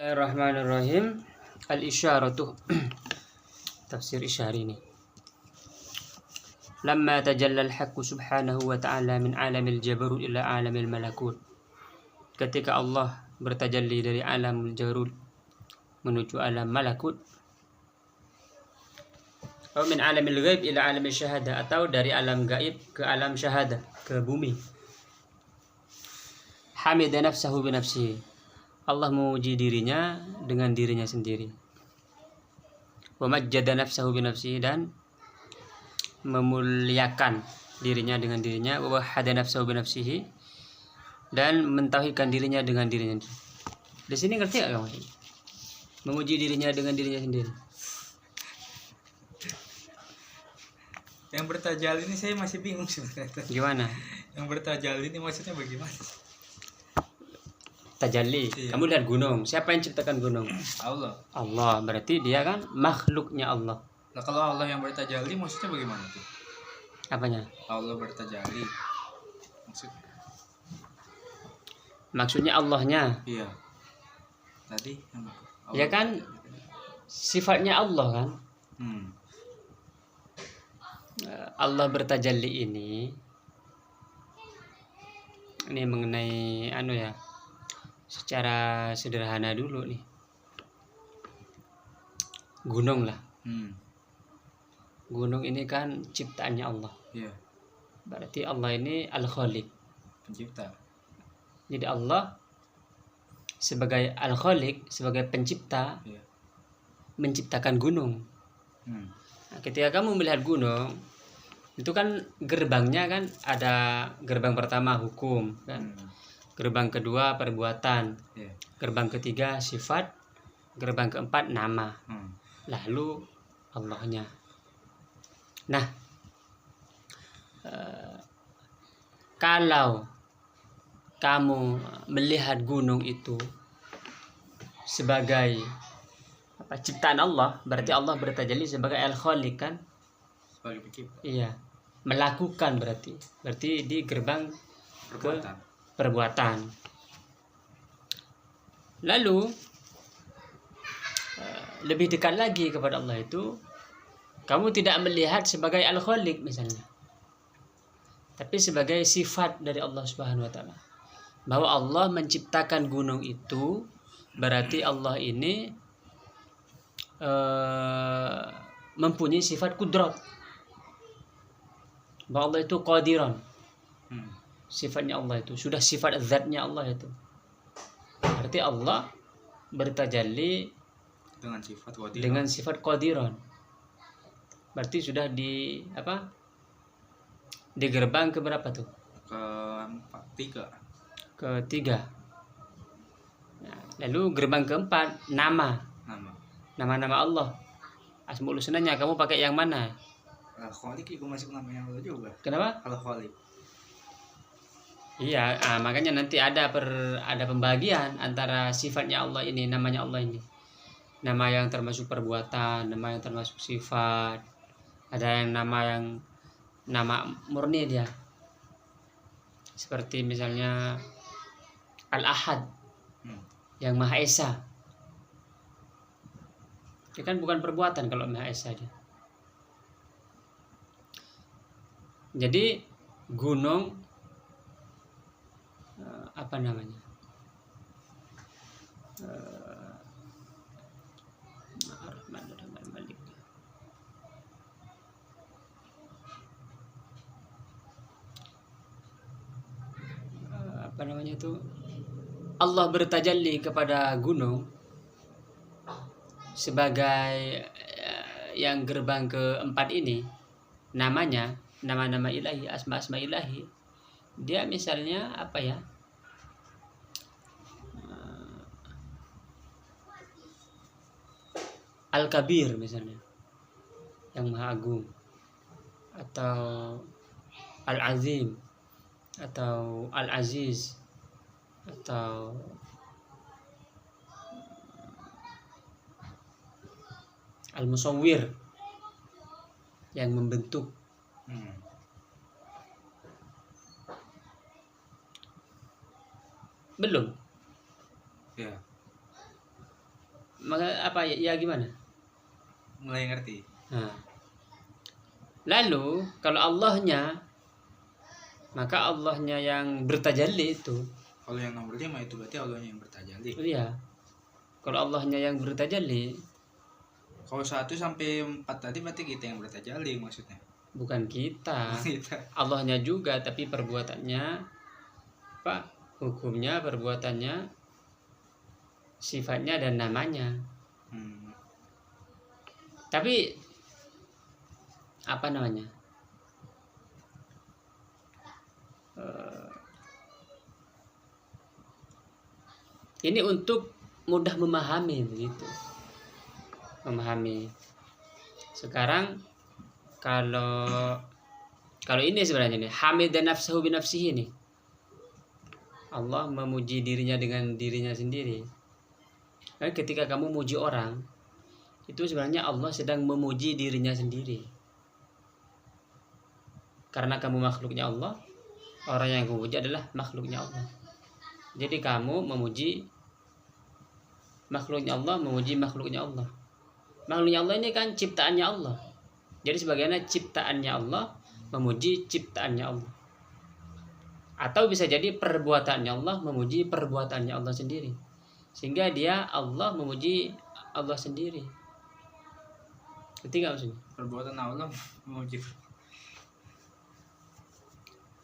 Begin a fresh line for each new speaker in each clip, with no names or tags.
Bismillahirrahmanirrahim. Al-isyaratu tafsir isyari ini. Lamma tajalla al-haqqu subhanahu wa ta'ala min alamil jabarut ila alamil malakut. Ketika Allah bertajalli dari alam jabarut menuju alam malakut, atau min alamil ghaib ila alamil syahada, atau dari alam gaib ke alam syahada, ke bumi. Hamida nafsahu bi nafsihi. Allah memuji dirinya dengan dirinya sendiri. Wa majjada nafsahu bi nafsihi, dan memuliakan dirinya dengan dirinya. Wa wahhada nafsahu bi nafsihi, dan mentauhidkan dirinya dengan dirinya. Di sini ngerti enggak kamu? Memuji dirinya dengan dirinya sendiri.
Yang bertajal ini saya masih bingung sebenarnya.
Gimana?
Yang bertajal ini maksudnya bagaimana?
Tajalli.
Iya.
Kamu lihat gunung. Siapa yang ciptakan gunung?
Allah.
Allah. Berarti dia kan makhluknya Allah.
Nah, kalau Allah yang bertajalli maksudnya bagaimana tuh?
Apanya?
Allah bertajalli.
Maksudnya Allahnya.
Iya. Tadi yang
Ya kan sifatnya Allah kan. Allah bertajalli ini mengenai secara sederhana dulu nih. Gunung lah. Gunung ini kan ciptaannya Allah.
Iya.
Berarti Allah ini Al-Khaliq,
Pencipta.
Jadi Allah sebagai Al-Khaliq, sebagai pencipta,
Iya.
menciptakan gunung. Nah, ketika kamu melihat gunung, itu kan gerbangnya kan ada gerbang pertama hukum kan. Gerbang kedua perbuatan.
Iya.
Gerbang ketiga sifat. Gerbang keempat nama. Lalu Allahnya. Nah, kalau kamu melihat gunung itu sebagai ciptaan Allah, berarti Allah bertajalli sebagai Al-Khaliq kan?
Sebagai pencipta.
Iya. Melakukan berarti di gerbang perbuatan. Lalu lebih dekat lagi kepada Allah itu, kamu tidak melihat sebagai Al-Khaliq misalnya, tapi sebagai sifat dari Allah Subhanahu wa taala. Bahwa Allah menciptakan gunung itu berarti Allah ini mempunyai sifat kudrat. Bahwa Allah itu qadiran. Sifatnya Allah itu sudah sifat zatnya Allah itu. Berarti Allah bertajalli dengan sifat qadiran. Berarti sudah di gerbang ke berapa tuh? Ketiga. Nah, lalu gerbang keempat nama-nama Allah. Asmaul Husnanya kamu pakai yang mana?
Al-Khaliq itu masuk namanya Allah juga.
Kenapa?
Al-Khaliq.
Iya, makanya nanti ada pembagian antara sifatnya Allah ini, namanya Allah ini. Nama yang termasuk perbuatan, nama yang termasuk sifat. Ada yang nama murni dia. Seperti misalnya Al-Ahad, yang Maha Esa. Itu kan bukan perbuatan kalau Maha Esa dia. Jadi gunung Allah bertajalli kepada gunung sebagai yang gerbang keempat ini, nama-nama ilahi, asma ilahi. Dia misalnya Al-Kabir misalnya, yang Maha Agung, atau Al-Azim, atau Al-Aziz, atau Al-Musawwir, yang membentuk. Belum.
Ya.
apa ya gimana?
Mulai ngerti.
Nah, lalu kalau Allahnya, maka Allahnya yang bertajalli itu.
Kalau yang nomor 5 itu berarti Allahnya yang bertajalli.
Iya. Kalau Allahnya yang bertajalli,
Kalau 1 sampai 4 tadi berarti kita yang bertajalli maksudnya.
bukan kita.
Kita.
Allahnya juga, tapi perbuatannya apa? Hukumnya, perbuatannya, sifatnya dan namanya. Tapi apa namanya? Ini untuk mudah memahami begitu. Memahami. Sekarang kalau ini sebenarnya nih, hamidan nafsahu bi nafsihi nih. Allah memuji dirinya dengan dirinya sendiri. Dan ketika kamu muji orang, itu sebenarnya Allah sedang memuji dirinya sendiri. Karena kamu makhluknya Allah, orang yang kamu puji adalah makhluknya Allah. Jadi kamu memuji makhluknya Allah, memuji makhluknya Allah. Makhluknya Allah ini kan ciptaannya Allah. Jadi sebagaimana ciptaannya Allah, memuji ciptaannya Allah. Atau bisa jadi perbuatannya Allah memuji perbuatannya Allah sendiri. Sehingga dia Allah memuji Allah sendiri. Ngerti gak maksudnya?
Perbuatan Allah memuji.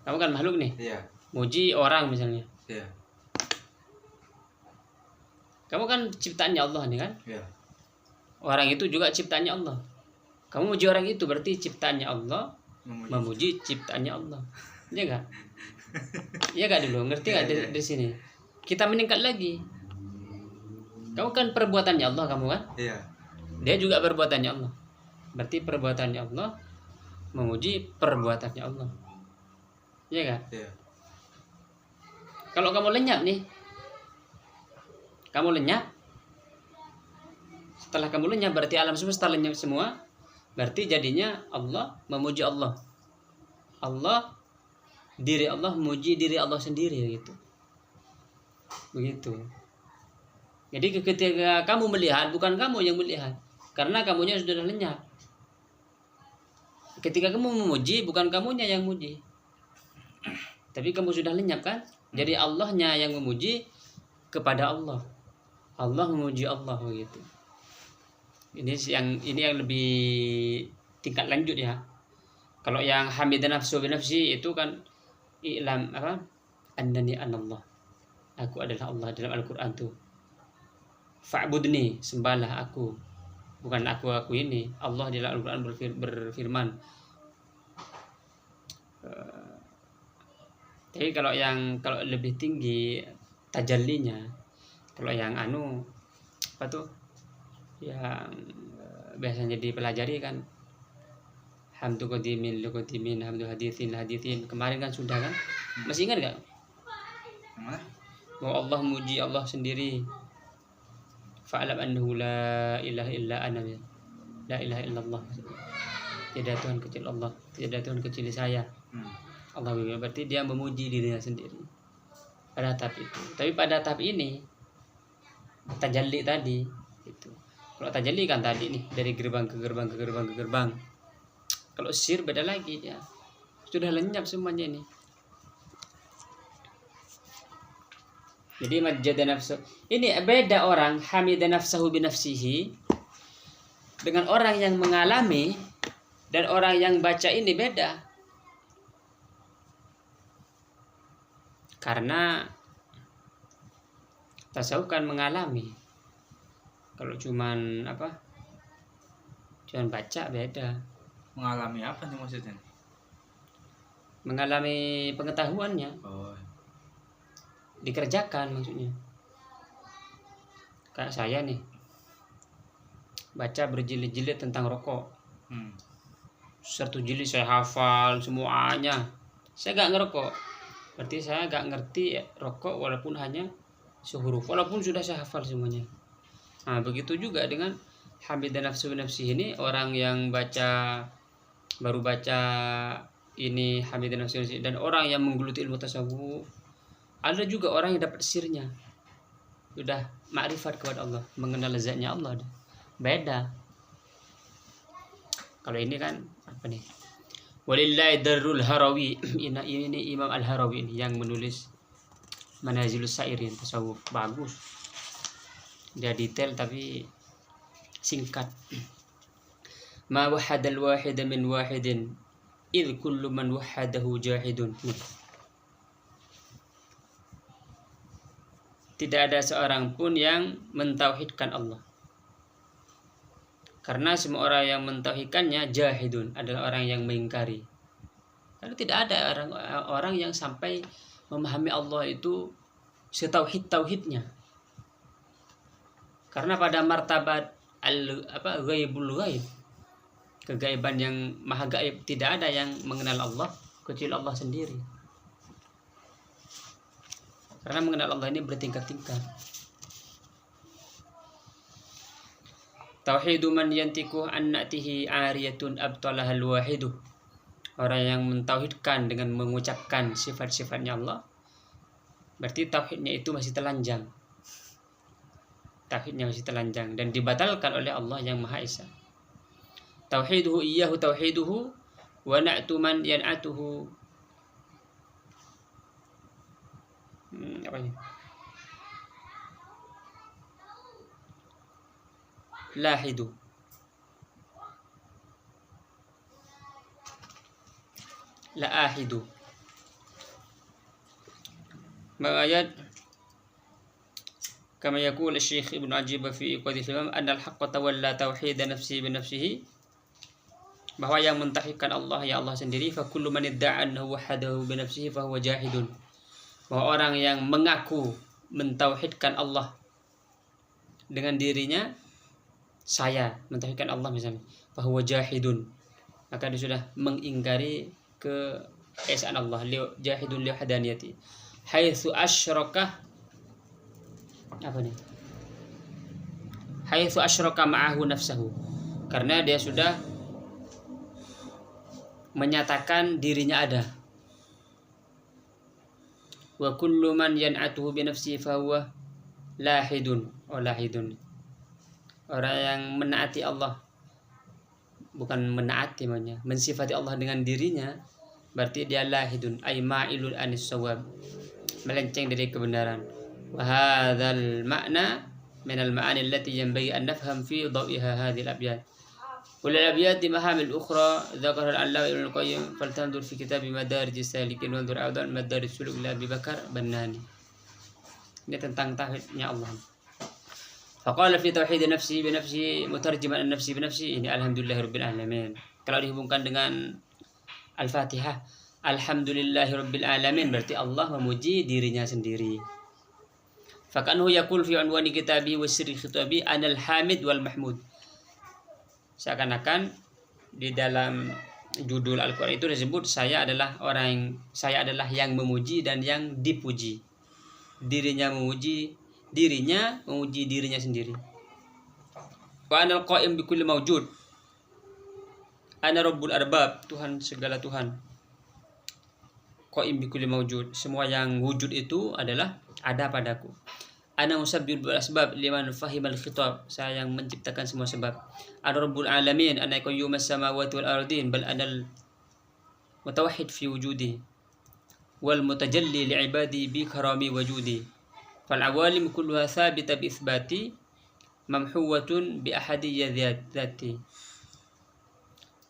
Kamu kan makhluk nih.
Iya.
Muji orang misalnya.
Iya.
Kamu kan ciptaannya Allah nih kan?
Iya.
Orang itu juga ciptaannya Allah. Kamu muji orang itu berarti ciptaannya Allah memuji ciptaannya Allah. Iya gak? Iya gak dulu? Ngerti gak di sini? Kita meningkat lagi. Kamu kan perbuatannya Allah kamu kan?
Iya.
Dia juga perbuatannya Allah. Berarti perbuatannya Allah memuji perbuatannya Allah. Iya gak?
Iya.
Kalau kamu lenyap nih, kamu lenyap. Setelah kamu lenyap berarti alam semesta lenyap semua. Berarti jadinya Allah memuji Allah. Allah, diri Allah memuji diri Allah sendiri gitu. Begitu. Jadi ketika kamu melihat, bukan kamu yang melihat, karena kamunya sudah lenyap. Ketika kamu memuji, bukan kamunya yang muji, tapi kamu sudah lenyap kan? Jadi Allahnya yang memuji kepada Allah. Allah memuji Allah begitu. Ini yang lebih tingkat lanjut ya. Kalau yang hamidan nafsu bi nafsi itu kan i'lam apa? Annani anallah. Aku adalah Allah dalam Al-Qur'an tuh. Fa'budni, sembahlah aku. Bukan aku ini. Allah di dalam Al-Qur'an berfirman. Tapi kalau lebih tinggi tajallinya, kalau yang apa tuh? Yang biasanya dipelajari kan hamdu qadimin luqadimin hamdu hadithin kemarin kan sudah kan, masih ingat gak?
Mana?
Bahwa Allah muji Allah sendiri. Fa'lam annahu la ilaha illa ana, la ilaha illallah. Tidak Tuhan kecil Allah, tidak Tuhan kecil saya. Allah berarti dia memuji dirinya sendiri pada tahap itu. Tapi pada tahap ini tajalli tadi itu. Kalau tajalli kan tadi nih dari gerbang ke gerbang ke gerbang ke gerbang. Kalau sir beda lagi dia. Sudah lenyap semuanya ini. Jadi majjada nafsu. Ini beda orang hamidan nafsahu bi nafsihi dengan orang yang mengalami dan orang yang baca ini beda. Karena tasawuf kan mengalami. Kalau cuman baca beda.
Mengalami apa nih maksudnya?
Mengalami pengetahuannya.
Oh.
Dikerjakan maksudnya. Kayak saya nih. Baca berjilid-jilid tentang rokok. 1 jilid saya hafal semuanya. Saya gak ngerokok. Berarti saya gak ngerti rokok walaupun hanya sehuruf. Walaupun sudah saya hafal semuanya. Nah begitu juga dengan hamidan nafsu nafsi ini. Orang yang baru baca ini hamidan nafsu nafsi, dan orang yang menggeluti ilmu tasawuf. Ada juga orang yang dapat sirnya. sudah makrifat kepada Allah, mengenal zatnya Allah. Beda. Kalau ini kan apa nih? Walillahi darul Harawi. Ini Imam Al-Harawi ini yang menulis Manazilus Sairin tasawuf. Bagus. Dia detail tapi singkat. Ma wahadal wahida min wahidin idh kullu man wahadahu jahidun. Tidak ada seorang pun yang mentauhidkan Allah. Karena semua orang yang mentauhidkannya jahidun, adalah orang yang mengingkari. Karena tidak ada orang yang sampai memahami Allah itu setauhid-tauhidnya. Karena pada martabat ghaibul ghaib, kegaiban yang maha gaib, tidak ada yang mengenal Allah kecuali Allah sendiri. Karena mengenal Allah ini bertingkat-tingkat. Tauhidu man yantiku an na'tihi ariyatun abtalahal wahidu. Orang yang mentauhidkan dengan mengucapkan sifat-sifatnya Allah, berarti tauhidnya itu masih telanjang. Tauhidnya masih telanjang dan dibatalkan oleh Allah yang Maha Esa. Tauhiduhu iyyahu tauhiduhu wa na'tu man yan'atuhu. Apa ini? Lahidu. La'ahidu. Ayat kama yaqul Syekh Ibnu Ajib fi Iqadil Imam anna al-haqqa tawalla tauhid nafsi bi nafsihi, bahwa yang mentauhidkan Allah ya Allah sendiri, fa kullu man idda'a annahu wahadahu bi nafsihi fa huwa jahidun. Bahwa orang yang mengaku mentauhidkan Allah dengan dirinya, saya mentauhidkan Allah misalnya, fa huwa jahidun, maka dia sudah mengingkari keesaan Allah, jahidun li hadaniyati. Haitsu asyraka apa nih? Haitsu asyraka ma'ahu nafsahu, karena dia sudah menyatakan dirinya ada. Wa kullu man yan'atuhu bi nafsihi fa huwa lahidun. Lahidun. Orang yang menaati Allah, bukan menaati namanya, mensifati Allah dengan dirinya, berarti dia lahidun, ay ma'ilul anis sawab, melenceng dari kebenaran. Wa hadzal ma'na min al-ma'ani allati yanbaghi an nafham fi dhawiha hadhihi al-abyat. Wal abyat mahamil ukhra dzakara al-allama Ibnu Qayyim faltanzur fi kitab Madarijus Salikin wa anzur aidan Madarij Suluk li Abi Bakar Bannani. Ini tentang tauhidnya Allah. Faqala fi tauhid nafsi bi nafsi mutarjiman an-nafsi bi nafsi, ini alhamdulillahirabbil alamin. Kalau dihubungkan dengan Al-Fatihah, alhamdulillahirabbil alamin, berarti Allah memuji dirinya sendiri. Fakanhu yaqul fi unwani kitabi wa sirri khitabi anal hamid wal mahmud. Seakan-akan di dalam judul Al-Quran itu disebut saya adalah yang memuji dan yang dipuji. Dirinya memuji dirinya sendiri. Wa anal qa'im bi kulli mawjud. Ana rabbul arbab, Tuhan segala Tuhan. Qa'im bi kulli mawjud, semua yang wujud itu adalah ada padaku. Ana musabbibul bil asbab liman fahimal khitab, saya yang menciptakan semua sebab. Ana rabbul alamin, ana qayyumas samawati wal ardin, bal anal mutawahhid fi wujudi wal mutajalli li ibadi bi karami wujudi. Fal awalim kulluha thabita bi itsbati mamhuwatun bi ahadiyyah dzati.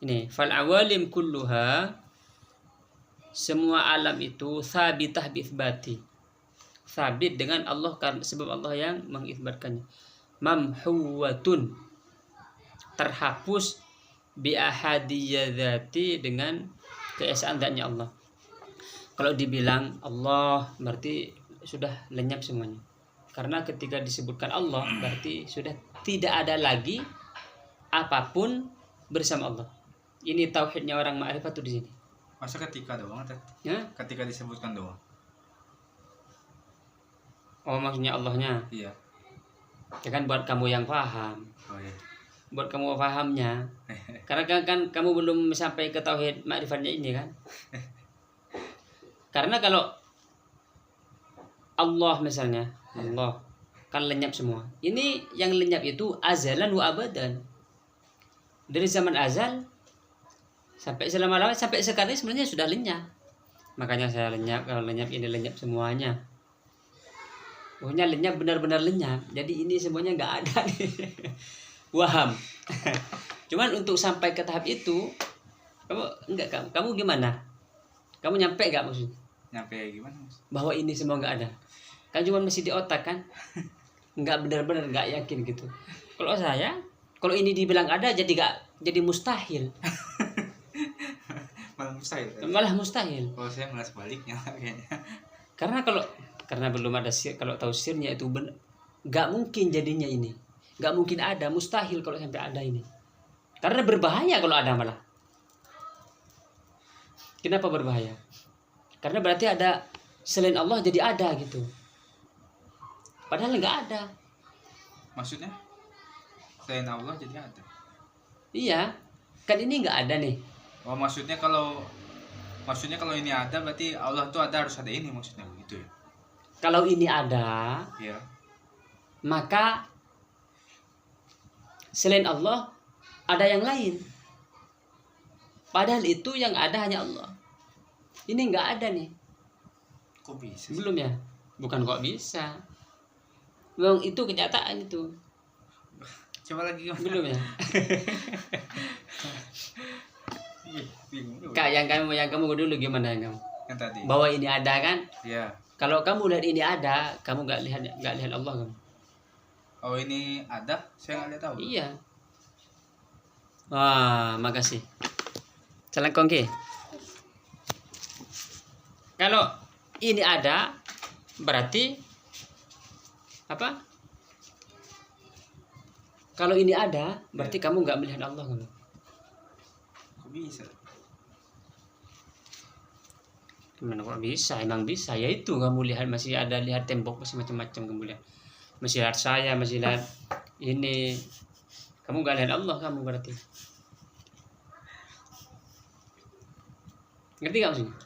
Ini fal awalim kulluha, semua alam itu thabitah bi itsbati, sabit dengan Allah, karena sebab Allah yang mengisbatkannya. Mamhuwatun, terhapus, bi ahadiyadzati, dengan keesaan zatnya Allah. Kalau dibilang Allah berarti sudah lenyap semuanya. Karena ketika disebutkan Allah berarti sudah tidak ada lagi apapun bersama Allah. Ini tauhidnya orang ma'rifat tuh di sini.
Masa ketika doang?
Ya?
Ketika disebutkan doang.
Oh, maksudnya Allahnya.
Iya.
Ya kan buat kamu yang paham.
Oh iya.
Buat kamu pahamnya. Karena kan kamu belum sampai ke tauhid ma'rifatnya ini kan. Karena kalau Allah misalnya, Allah kan lenyap semua. Ini yang lenyap itu azalan wa abadan. Dari zaman azal sampai selama-lamanya, sampai sekarang sebenarnya sudah lenyap. Makanya saya lenyap, kalau lenyap ini lenyap semuanya. Pokoknya lenyap, benar-benar lenyap. Jadi ini semuanya nggak ada nih. Waham. Cuman untuk sampai ke tahap itu, kamu gimana? Kamu nyampe nggak maksudnya?
Nyampe gimana Mas?
Bahwa ini semua nggak ada. Kan cuma masih di otak kan? Nggak benar-benar nggak yakin gitu. Kalau saya, kalau ini dibilang ada jadi mustahil.
Malah mustahil.
Malah mustahil.
Kalau saya malah sebaliknya kayaknya.
Karena belum ada sir. Kalau tahu sirnya itu nggak mungkin jadinya ini. Nggak mungkin ada, mustahil kalau sampai ada ini. Karena berbahaya kalau ada malah. Kenapa berbahaya? Karena berarti ada selain Allah jadi ada gitu. Padahal nggak ada.
Maksudnya selain Allah jadi ada.
Iya, kan ini nggak ada nih.
Oh maksudnya kalau ini ada berarti Allah tuh ada, harus ada ini maksudnya begitu ya?
Kalau ini ada,
Iya.
maka selain Allah ada yang lain. Padahal itu yang ada hanya Allah. Ini nggak ada nih.
Kok bisa sih?
Belum ya? Bukan kok bisa. Memang itu kenyataan itu.
Coba lagi gimana?
Belum ya?
Bingung juga.
Kak, yang kamu dulu gimana yang kamu?
Yang tadi.
Bahwa ini ada kan?
Iya.
Kalau kamu lihat ini ada, kamu nggak lihat Allah kamu.
Oh ini ada, saya nggak lihat tahu.
Iya. Wah, makasih. Salam kongki. Kalau ini ada, berarti apa? Kalau ini ada, berarti kamu nggak melihat Allah kamu.
Kok bisa?
Gimana kok bisa? Emang bisa. Ya itu kamu lihat, masih ada, lihat tembok, masih macam-macam kamu lihat. Masih lihat saya, masih lihat ini. Kamu nggak lihat Allah kamu berarti. Ngerti gak maksudnya?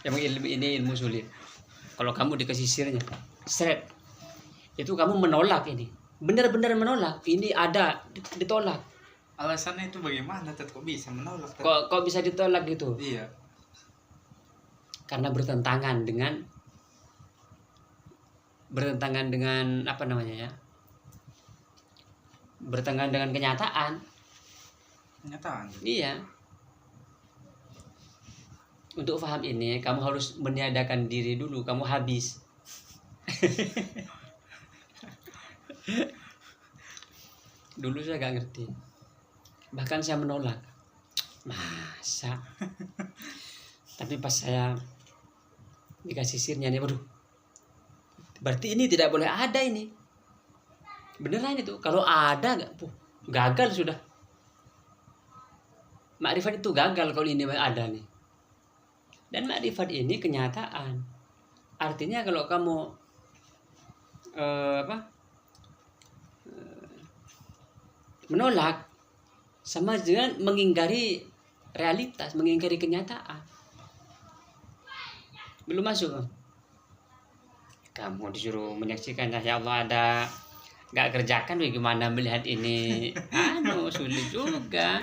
Emang ilmu ini ilmu sulit. Kalau kamu dikasih sirnya, seret, itu kamu menolak ini. Benar-benar menolak. Ini ada, ditolak.
Alasannya itu bagaimana? Kok bisa menolak?
Kok bisa ditolak gitu?
Iya.
Karena bertentangan dengan apa namanya ya? Bertentangan dengan kenyataan.
Kenyataan.
Iya. Untuk paham ini, kamu harus meniadakan diri dulu. Kamu habis. Dulu saya gak ngerti. Bahkan saya menolak. Masa? Tapi pas saya dikasih sirnya nih, waduh. Berarti ini tidak boleh ada ini. Beneran itu. Kalau ada gagal sudah. Makrifat itu gagal kalau ini ada nih. Dan makrifat ini kenyataan. Artinya kalau kamu menolak, sama dengan mengingkari realitas, mengingkari kenyataan. Belum masuk. Kamu disuruh menyaksikan ya Allah ada, nggak kerjakan bagaimana melihat ini? Sulit juga.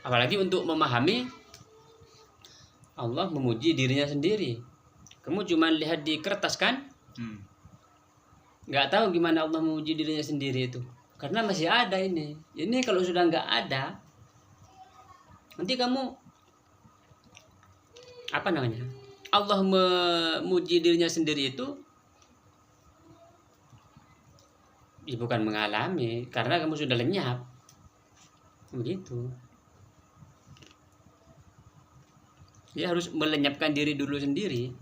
Apalagi untuk memahami Allah memuji dirinya sendiri. Kamu cuma lihat di kertas kan? Nggak tahu gimana Allah memuji dirinya sendiri itu. Karena masih ada ini. Ini kalau sudah nggak ada, nanti kamu apa namanya? Allah memuji dirinya sendiri itu ya bukan mengalami, karena kamu sudah lenyap. Begitu. Dia harus melenyapkan diri dulu sendiri.